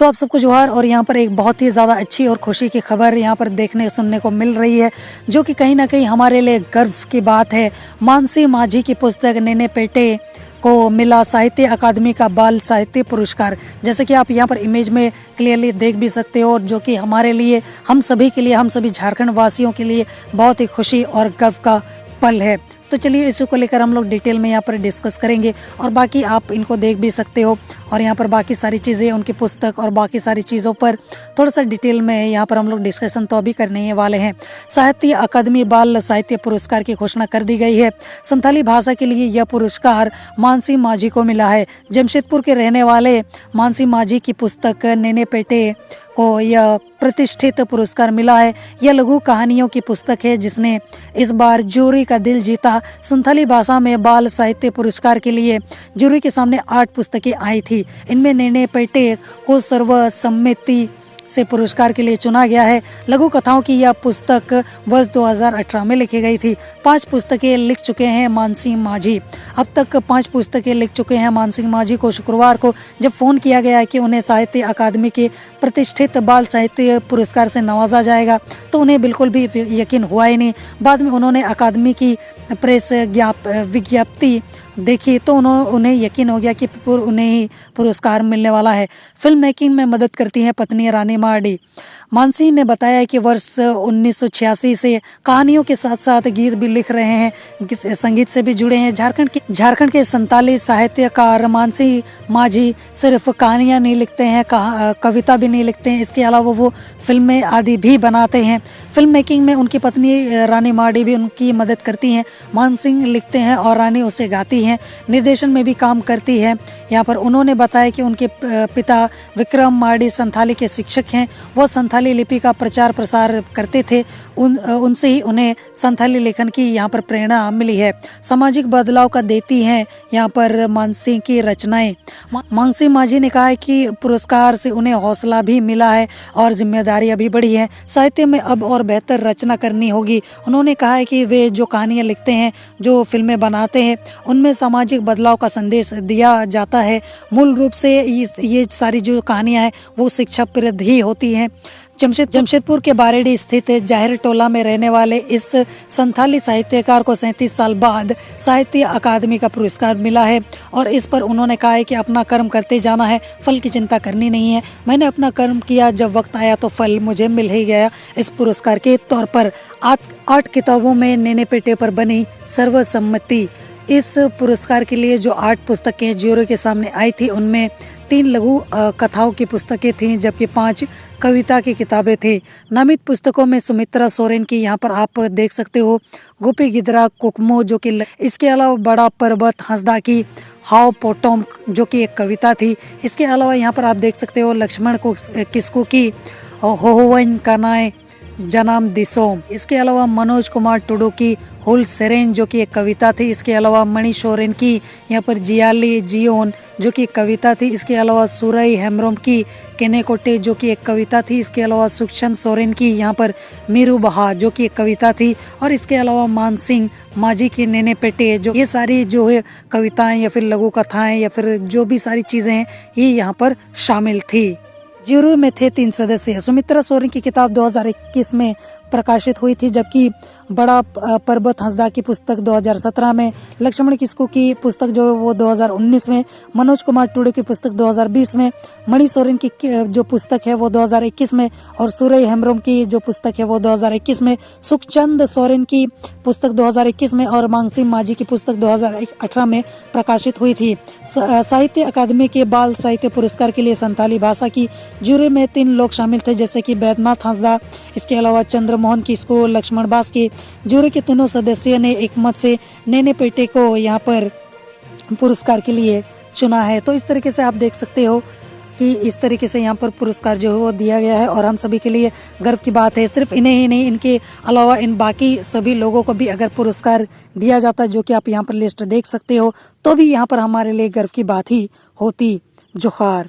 तो आप सबको जोहार। और यहाँ पर एक बहुत ही ज़्यादा अच्छी और खुशी की खबर यहाँ पर देखने सुनने को मिल रही है, जो कि कहीं ना कहीं हमारे लिए गर्व की बात है। मानसी माझी की पुस्तक नेने पेटे को मिला साहित्य अकादमी का बाल साहित्य पुरस्कार। जैसे कि आप यहाँ पर इमेज में क्लियरली देख भी सकते हो, और जो कि हमारे लिए, हम सभी के लिए, हम सभी झारखंड वासियों के लिए बहुत ही खुशी और गर्व का पल है। तो चलिए इसी को लेकर हम लोग डिटेल में यहाँ पर डिस्कस करेंगे, और बाकी आप इनको देख भी सकते हो। और यहाँ पर बाकी सारी चीज़ें, उनकी पुस्तक और बाकी सारी चीज़ों पर थोड़ा सा डिटेल में यहाँ पर हम लोग डिस्कशन तो अभी करने ही वाले हैं। साहित्य अकादमी बाल साहित्य पुरस्कार की घोषणा कर दी गई है। संथाली भाषा के लिए यह पुरस्कार मानसी माझी को मिला है। जमशेदपुर के रहने वाले मानसी माझी की पुस्तक नेने पेटे को यह प्रतिष्ठित पुरस्कार मिला है। यह लघु कहानियों की पुस्तक है जिसने इस बार जूरी का दिल जीता। संथाली भाषा में बाल साहित्य पुरस्कार के लिए जूरी के सामने 8 पुस्तकें आई थी। इनमें नेने पेटे को सर्वसम्मति से पुरस्कार के लिए चुना गया है। लघु कथाओं की यह पुस्तक वर्ष 2018 में लिखी गई थी। 5 पुस्तकें लिख चुके हैं मानसी माझी। अब तक 5 पुस्तकें लिख चुके हैं मानसी माझी को शुक्रवार को जब फ़ोन किया गया कि उन्हें साहित्य अकादमी के प्रतिष्ठित बाल साहित्य पुरस्कार से नवाजा जाएगा, तो उन्हें बिल्कुल भी यकीन हुआ ही नहीं। बाद में उन्होंने अकादमी की प्रेस विज्ञप्ति देखी तो उन्हें यकीन हो गया कि उन्हें ही पुरस्कार मिलने वाला है। फिल्म मेकिंग में मदद करती हैं पत्नी रानी मार्डी। मानसी ने बताया कि वर्ष 1986 से कहानियों के साथ साथ गीत भी लिख रहे हैं, संगीत से भी जुड़े हैं। झारखंड के संताली साहित्यकार मानसी माझी सिर्फ कहानियाँ नहीं लिखते हैं, कविता भी नहीं लिखते हैं, इसके अलावा वो फिल्में आदि भी बनाते हैं। फिल्म मेकिंग में उनकी पत्नी रानी मार्डी भी उनकी मदद करती हैं। मानसी लिखते हैं और रानी उसे गाती हैं। निर्देशन में भी काम करती है। यहाँ पर उन्होंने बताया कि उनके पिता विक्रम मार्डी संथाली के शिक्षक हैं। वो संथाली लिपि का प्रचार प्रसार करते थे। उनसे ही उन्हें संथाली लेखन की यहाँ पर प्रेरणा मिली है। सामाजिक बदलाव का देती हैं यहाँ पर मानसी की रचनाएं। मानसी माझी ने कहा है कि पुरस्कार से उन्हें हौसला भी मिला है और जिम्मेदारियां भी बढ़ी हैं। साहित्य में अब और बेहतर रचना करनी होगी। उन्होंने कहा है कि वे जो कहानियाँ लिखते हैं, जो फिल्में बनाते हैं, उनमें सामाजिक बदलाव का संदेश दिया जाता है। मूल रूप से ये सारी जो कहानियाँ हैं वो शिक्षाप्रद ही होती हैं। जमशेदपुर के बारेडी स्थित जाहिर टोला में रहने वाले इस संथाली साहित्यकार को 37 साल बाद साहित्य अकादमी का पुरस्कार मिला है, और इस पर उन्होंने कहा है कि अपना कर्म करते जाना है, फल की चिंता करनी नहीं है। मैंने अपना कर्म किया, जब वक्त आया तो फल मुझे मिल ही गया। इस पुरस्कार के तौर पर 8 किताबों में नेने पेटे पर बनी सर्वसम्मति। इस पुरस्कार के लिए जो 8 पुस्तकें ज्यूरी के सामने आई थी, उनमें 3 लघु कथाओं की पुस्तकें थीं, जबकि 5 कविता की किताबें थी। नामित पुस्तकों में सुमित्रा सोरेन की यहाँ पर आप देख सकते हो गोपी गिदरा कुकमो, जो कि, इसके अलावा बड़ा पर्वत हंसदा की हाव पोटोम, जो कि एक कविता थी। इसके अलावा यहाँ पर आप देख सकते हो लक्ष्मण किस्कू की होवन कनाए जनाम दिसोम। इसके अलावा मनोज कुमार टुडू की हुल सेरेन, जो कि एक कविता थी। इसके अलावा मणि सोरेन की यहाँ पर जियाली जियोन, जो कि एक कविता थी। इसके अलावा सुरई हेम्ब्रोम की केनेकोटे, जो कि एक कविता थी। इसके अलावा सुक्षन सोरेन की यहाँ पर मीरू बहा, जो कि एक कविता थी। और इसके अलावा मानसिंह माझी की नेने पेटे, जो ये सारी जो है कविताएं या फिर लघु कथाएं या फिर जो भी सारी चीज़ें हैं, ये यहाँ पर शामिल थी। ज्यूरी में थे 3 सदस्य। सुमित्रा सोरेन की किताब 2021 में प्रकाशित हुई थी, जबकि बड़ा पर्वत हंसदा की पुस्तक 2017 में, लक्ष्मण किस्कू की पुस्तक जो है वो 2019 में, मनोज कुमार टुडू की पुस्तक 2020 में, मणि सोरेन की जो पुस्तक है वो 2021 में, और सुरई हेम्ब्रोम की जो पुस्तक है वो 2021 में, सुखचंद सोरेन की पुस्तक 2021 में, और मानसी माझी की पुस्तक 2018 में प्रकाशित हुई थी। साहित्य अकादमी के बाल साहित्य पुरस्कार के लिए संथाली भाषा की ज्यूरी में 3 लोग शामिल थे, जैसे कि बैद्यनाथ हंसदा, इसके अलावा चंद्रमोहन किस्कू, लक्ष्मण बास की। ज्यूरी के तीनों सदस्यों ने एक मत से नेने पेटे को यहाँ पर पुरस्कार के लिए चुना है। तो इस तरीके से आप देख सकते हो कि इस तरीके से यहाँ पर पुरस्कार जो है वो दिया गया है, और हम सभी के लिए गर्व की बात है। सिर्फ इन्हें ही नहीं, इनके अलावा इन बाकी सभी लोगों को भी अगर पुरस्कार दिया जाता, जो कि आप यहाँ पर लिस्ट देख सकते हो, तो भी यहाँ पर हमारे लिए गर्व की बात ही होती। जोहार।